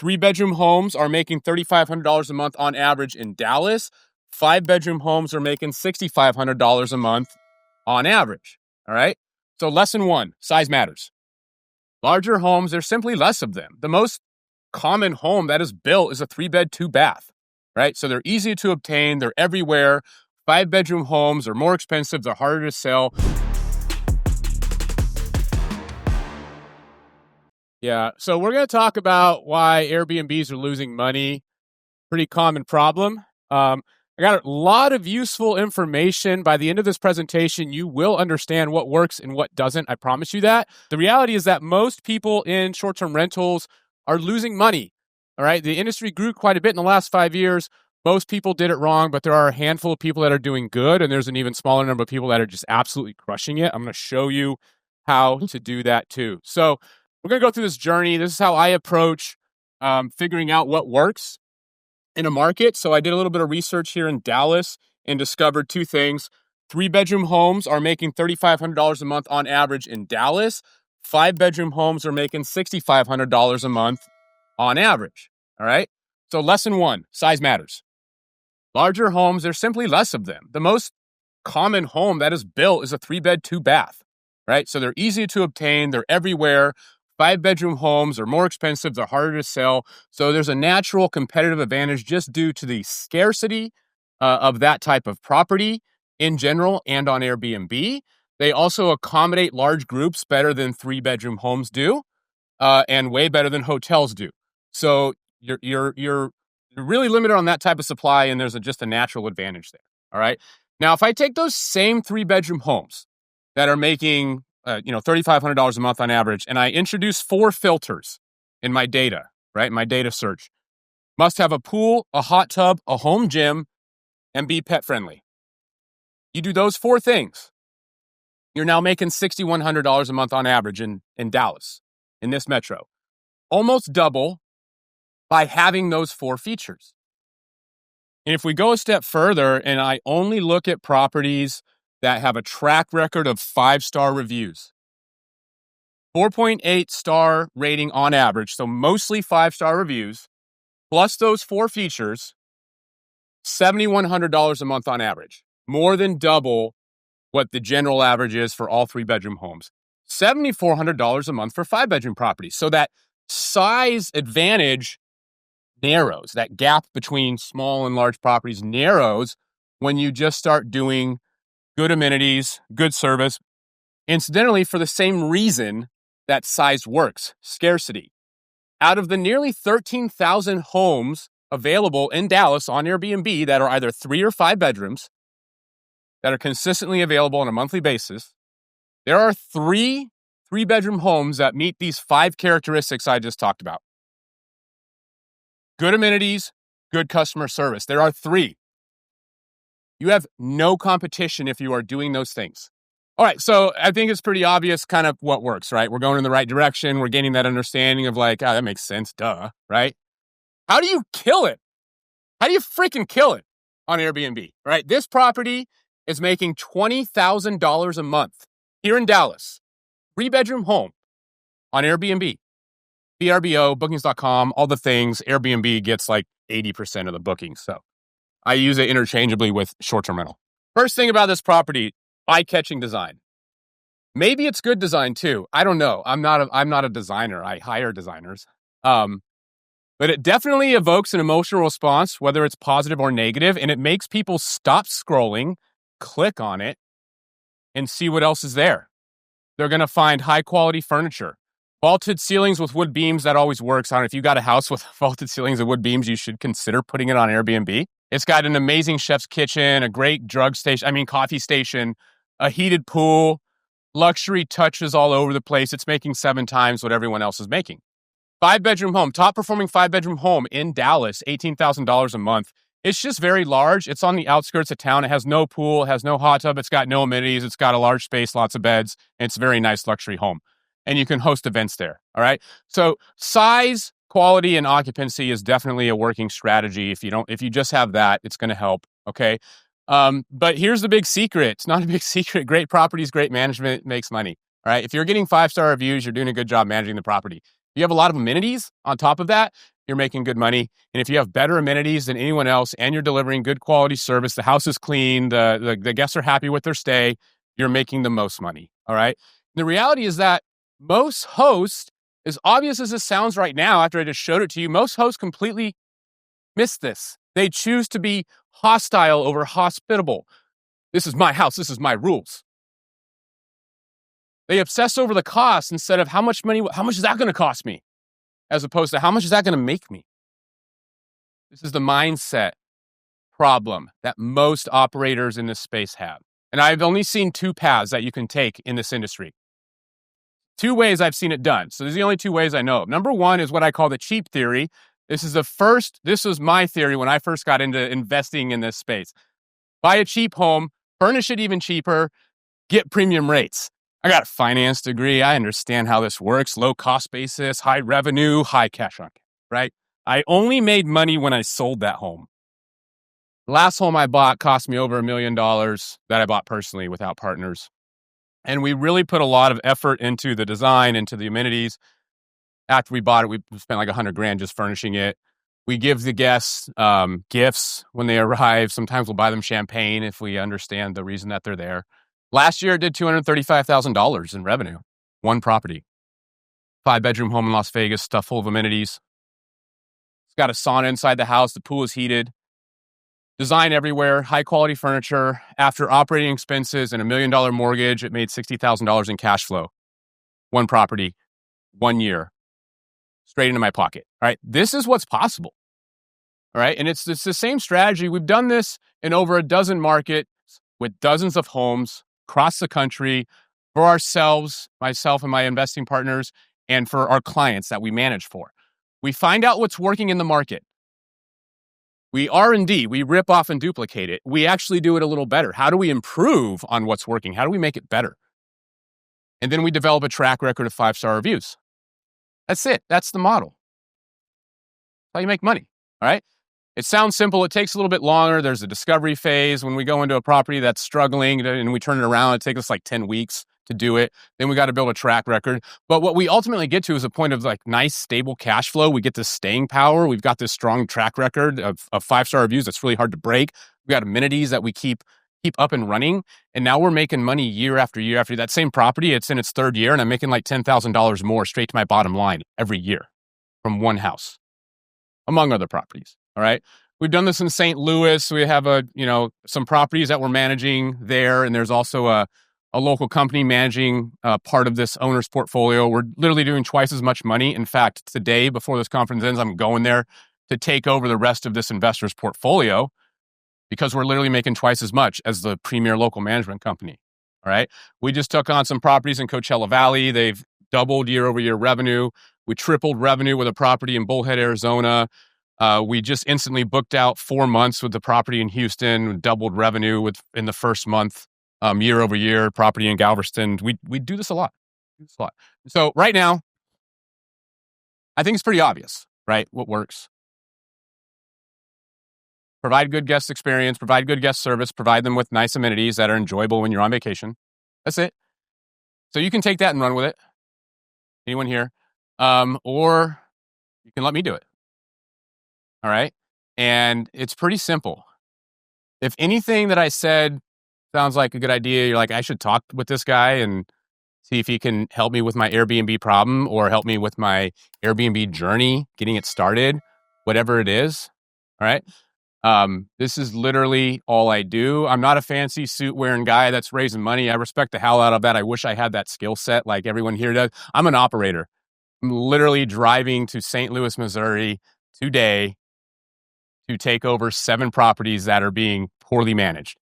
3-bedroom homes are making $3,500 a month on average in Dallas. 5-bedroom homes are making $6,500 a month on average. All right. So lesson one, size matters. Larger homes, there's simply less of them. The most common home that is built is a 3-bed, 2-bath, right? So they're easy to obtain. They're everywhere. 5-bedroom homes are more expensive. They're harder to sell. Yeah. So we're going to talk about why Airbnbs are losing money. Pretty common problem. I got a lot of useful information. By the end of this presentation, you will understand what works and what doesn't. I promise you that. The reality is that most people in short-term rentals are losing money. All right. The industry grew quite a bit in the last 5 years. Most people did it wrong, but there are a handful of people that are doing good, and there's an even smaller number of people that are just absolutely crushing it. I'm going to show you how to do that too. So we're going to go through this journey. This is how I approach figuring out what works in a market. So I did a little bit of research here in Dallas and discovered two things. 3-bedroom homes are making $3,500 a month on average in Dallas. 5-bedroom homes are making $6,500 a month on average. All right. So lesson one, size matters. Larger homes, there's simply less of them. The most common home that is built is a 3-bed, 2-bath, right? So they're easy to obtain. They're everywhere. 5-bedroom homes are more expensive. They're harder to sell. So there's a natural competitive advantage just due to the scarcity of that type of property in general and on Airbnb. They also accommodate large groups better than 3-bedroom homes do, and way better than hotels do. So you're really limited on that type of supply, and there's just a natural advantage there. All right. Now, if I take those same 3-bedroom homes that are making $3,500 a month on average, and I introduce 4 filters in my data, right? My data search must have a pool, a hot tub, a home gym, and be pet friendly. You do those 4 things, you're now making $6,100 a month on average in Dallas, in this metro. Almost double by having those 4 features. And if we go a step further and I only look at properties that have a track record of 5-star reviews, 4.8 star rating on average, so mostly 5-star reviews, plus those 4 features, $7,100 a month on average, more than double what the general average is for all 3-bedroom homes. $7,400 a month for 5-bedroom properties. So that size advantage narrows. That gap between small and large properties narrows when you just start doing good amenities, good service. Incidentally, for the same reason that size works, scarcity. Out of the nearly 13,000 homes available in Dallas on Airbnb that are either 3 or 5 bedrooms that are consistently available on a monthly basis, there are 3 3-bedroom homes that meet these 5 characteristics I just talked about. Good amenities, good customer service. There are 3. You have no competition if you are doing those things. All right, so I think it's pretty obvious kind of what works, right? We're going in the right direction. We're gaining that understanding of like, that makes sense, duh, right? How do you kill it? How do you freaking kill it on Airbnb, right? This property is making $20,000 a month here in Dallas. 3-bedroom home on Airbnb. VRBO, bookings.com, all the things. Airbnb gets like 80% of the bookings. So I use it interchangeably with short-term rental. First thing about this property, eye-catching design. Maybe it's good design too. I don't know. I'm not a designer. I hire designers. But it definitely evokes an emotional response, whether it's positive or negative, and it makes people stop scrolling, click on it, and see what else is there. They're going to find high-quality furniture. Vaulted ceilings with wood beams, that always works. I don't know, if you got a house with vaulted ceilings and wood beams, you should consider putting it on Airbnb. It's got an amazing chef's kitchen, a great coffee station, a heated pool, luxury touches all over the place. It's making 7 times what everyone else is making. 5-bedroom home, top performing 5-bedroom home in Dallas, $18,000 a month. It's just very large. It's on the outskirts of town. It has no pool, it has no hot tub. It's got no amenities. It's got a large space, lots of beds. It's a very nice luxury home. And you can host events there. All right. So size, quality, and occupancy is definitely a working strategy. If you just have that, it's going to help. Okay. But here's the big secret. It's not a big secret. Great properties, great management makes money. All right. If you're getting 5-star reviews, you're doing a good job managing the property. You have a lot of amenities on top of that, you're making good money. And if you have better amenities than anyone else and you're delivering good quality service, the house is clean, the guests are happy with their stay, you're making the most money. All right. The reality is that most hosts, as obvious as this sounds right now, after I just showed it to you, most hosts completely miss this. They choose to be hostile over hospitable. This is my house. This is my rules. They obsess over the cost instead of how much is that going to cost me? As opposed to how much is that going to make me? This is the mindset problem that most operators in this space have. And I've only seen two paths that you can take in this industry. Two ways I've seen it done. So these are the only two ways I know of. Number one is what I call the cheap theory. This was my theory when I first got into investing in this space. Buy a cheap home, furnish it even cheaper, get premium rates. I got a finance degree. I understand how this works. Low cost basis, high revenue, high cash on cash, right? I only made money when I sold that home. The last home I bought cost me over $1 million that I bought personally without partners. And we really put a lot of effort into the design, into the amenities. After we bought it, we spent like $100,000 just furnishing it. We give the guests gifts when they arrive. Sometimes we'll buy them champagne if we understand the reason that they're there. Last year, it did $235,000 in revenue. One property. 5-bedroom home in Las Vegas, stuffed full of amenities. It's got a sauna inside the house. The pool is heated. Design everywhere. High quality furniture. After operating expenses and $1 million mortgage, it made $60,000 in cash flow. One property, 1 year. Straight into my pocket. All right. This is what's possible. All right. And it's the same strategy. We've done this in over a dozen markets with dozens of homes across the country for ourselves, myself and my investing partners, and for our clients that we manage for. We find out what's working in the market. We R&D, we rip off and duplicate it. We actually do it a little better. How do we improve on what's working? How do we make it better? And then we develop a track record of 5-star reviews. That's it. That's the model. That's how you make money. All right. It sounds simple. It takes a little bit longer. There's a discovery phase. When we go into a property that's struggling and we turn it around, it takes us like 10 weeks to do it. Then we got to build a track record. But what we ultimately get to is a point of like nice, stable cash flow. We get this staying power. We've got this strong track record of 5-star reviews that's really hard to break. We got amenities that we keep up and running. And now we're making money year after year after that same property. It's in its third year and I'm making like $10,000 more straight to my bottom line every year from one house, among other properties. All right. We've done this in St. Louis. We have some properties that we're managing there. And there's also a local company managing part of this owner's portfolio. We're literally doing twice as much money. In fact, today, before this conference ends, I'm going there to take over the rest of this investor's portfolio because we're literally making twice as much as the premier local management company. All right. We just took on some properties in Coachella Valley. They've doubled year over year revenue. We tripled revenue with a property in Bullhead, Arizona. We just instantly booked out 4 months with the property in Houston, doubled revenue in the first month, year over year, property in Galveston. We do this a lot. So right now, I think it's pretty obvious, right? What works. Provide good guest experience, provide good guest service, provide them with nice amenities that are enjoyable when you're on vacation. That's it. So you can take that and run with it. Anyone here? Or you can let me do it. All right. And it's pretty simple. If anything that I said sounds like a good idea, you're like, I should talk with this guy and see if he can help me with my Airbnb problem or help me with my Airbnb journey, getting it started, whatever it is. All right. This is literally all I do. I'm not a fancy suit wearing guy that's raising money. I respect the hell out of that. I wish I had that skill set like everyone here does. I'm an operator. I'm literally driving to St. Louis, Missouri today to take over 7 properties that are being poorly managed.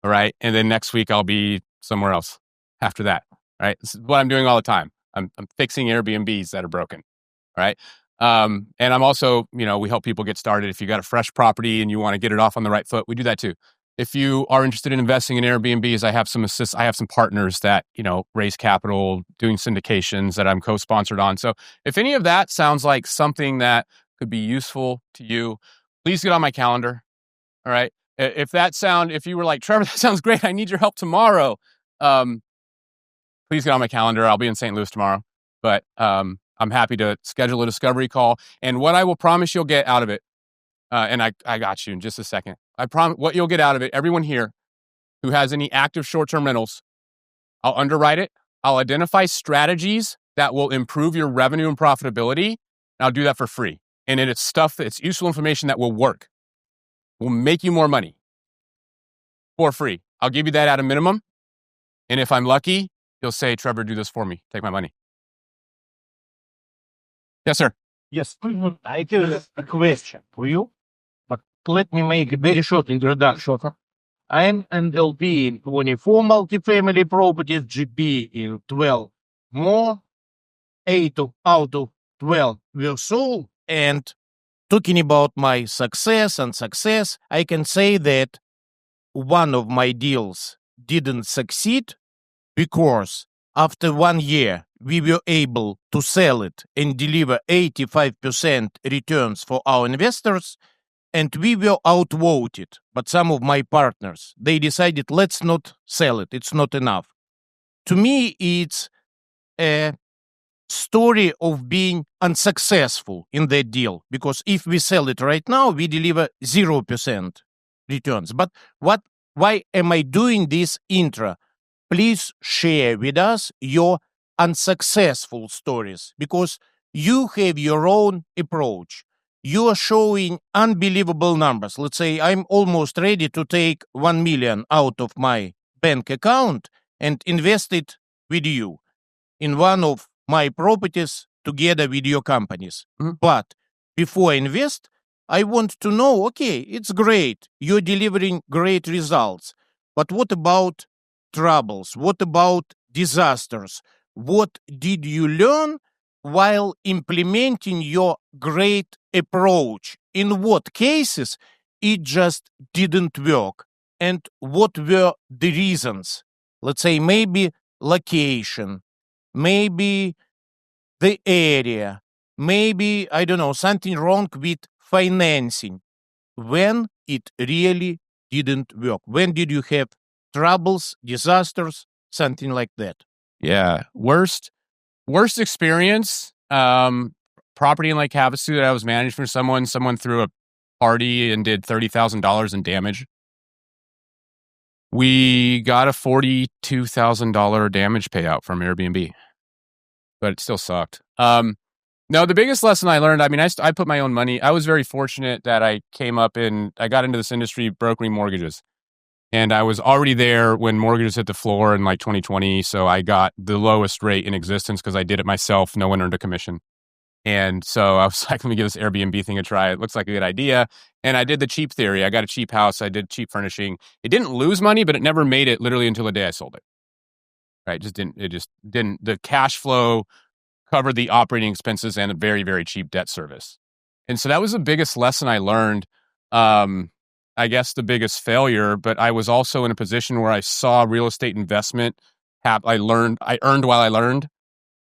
All right. And then next week I'll be somewhere else after that. All right. This is what I'm doing all the time. I'm fixing Airbnbs that are broken. All right. And I'm also, we help people get started. If you got a fresh property and you want to get it off on the right foot, we do that too. If you are interested in investing in Airbnbs, I have some partners that, raise capital, doing syndications that I'm co-sponsored on. So if any of that sounds like something that could be useful to you, please get on my calendar. All right. If you were like, Trevor, that sounds great. I need your help tomorrow. Please get on my calendar. I'll be in St. Louis tomorrow, but, I'm happy to schedule a discovery call. And what I will promise you'll get out of it, and I got you in just a second. I promise what you'll get out of it, everyone here who has any active short-term rentals, I'll underwrite it. I'll identify strategies that will improve your revenue and profitability. And I'll do that for free. And it's stuff that's useful information that will work, will make you more money for free. I'll give you that at a minimum. And if I'm lucky, you'll say, Trevor, do this for me. Take my money. Yes, sir. Yes, I have a question for you, but let me make a very short introduction. I'm an LP in 24 multifamily properties, GP in 12 more, 8 out of 12 were sold. And talking about my success, I can say that one of my deals didn't succeed because after 1 year, we were able to sell it and deliver 85% returns for our investors, and we were outvoted. But some of my partners, they decided, let's not sell it. It's not enough. To me, it's a story of being unsuccessful in that deal, because if we sell it right now, we deliver 0% returns. But why am I doing this intro? Please share with us your unsuccessful stories, because you have your own approach. You are showing unbelievable numbers. Let's say I'm almost ready to take 1 million out of my bank account and invest it with you in one of my properties together with your companies. Mhm. But before I invest, I want to know, okay, it's great. You're delivering great results. But what about troubles? What about disasters? What did you learn while implementing your great approach? In what cases it just didn't work? And what were the reasons? Let's say maybe location, maybe the area, maybe, I don't know, something wrong with financing. When it really didn't work? When did you have troubles, disasters, something like that? Yeah. Worst experience. Property in Lake Havasu that I was managing for someone. Someone threw a party and did $30,000 in damage. We got a $42,000 damage payout from Airbnb, but it still sucked. No, the biggest lesson I learned, I mean, I put my own money. I was very fortunate that I got into this industry brokering mortgages. And I was already there when mortgages hit the floor in like 2020. So I got the lowest rate in existence because I did it myself. No one earned a commission. And so I was like, let me give this Airbnb thing a try. It looks like a good idea. And I did the cheap theory. I got a cheap house. I did cheap furnishing. It didn't lose money, but it never made it literally until the day I sold it. Right? It just didn't. The cash flow covered the operating expenses and a very, very cheap debt service. And so that was the biggest lesson I learned. I guess the biggest failure, but I was also in a position where I saw real estate investment. I earned while I learned,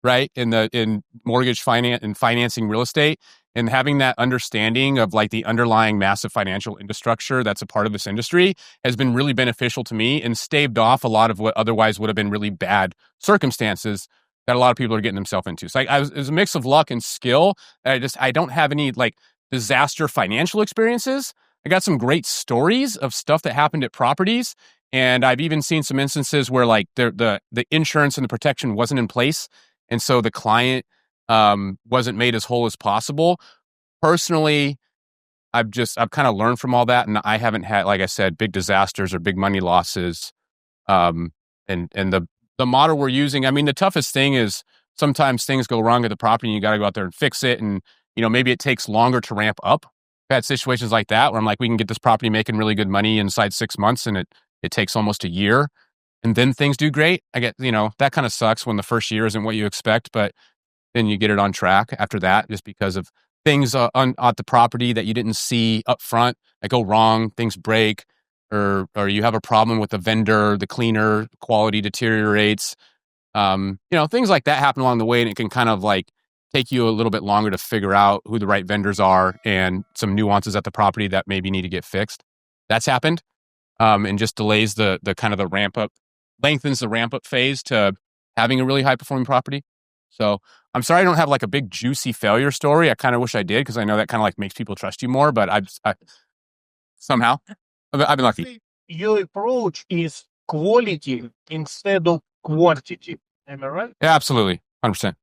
right? In mortgage finance and financing real estate, and having that understanding of like the underlying massive financial infrastructure that's a part of this industry has been really beneficial to me and staved off a lot of what otherwise would have been really bad circumstances that a lot of people are getting themselves into. So it was a mix of luck and skill. I don't have any like disaster financial experiences. I got some great stories of stuff that happened at properties. And I've even seen some instances where like the insurance and the protection wasn't in place. And so the client wasn't made as whole as possible. Personally, I've kind of learned from all that. And I haven't had, like I said, big disasters or big money losses. And the model we're using, I mean, the toughest thing is sometimes things go wrong at the property and you got to go out there and fix it. And, maybe it takes longer to ramp up. I've had situations like that where I'm like, we can get this property making really good money inside 6 months and it takes almost a year. And then things do great. I get, that kind of sucks when the first year isn't what you expect, but then you get it on track after that just because of things at the property that you didn't see up front that go wrong, things break, or you have a problem with the vendor, the cleaner, quality deteriorates. Things like that happen along the way, and it can kind of like take you a little bit longer to figure out who the right vendors are and some nuances at the property that maybe need to get fixed. That's happened. And just delays the kind of the ramp up, lengthens the ramp up phase to having a really high performing property. So I'm sorry I don't have like a big juicy failure story. I kind of wish I did because I know that kind of like makes people trust you more. But I somehow I've been lucky. Your approach is quality instead of quantity. Am I right? Yeah, absolutely, 100%.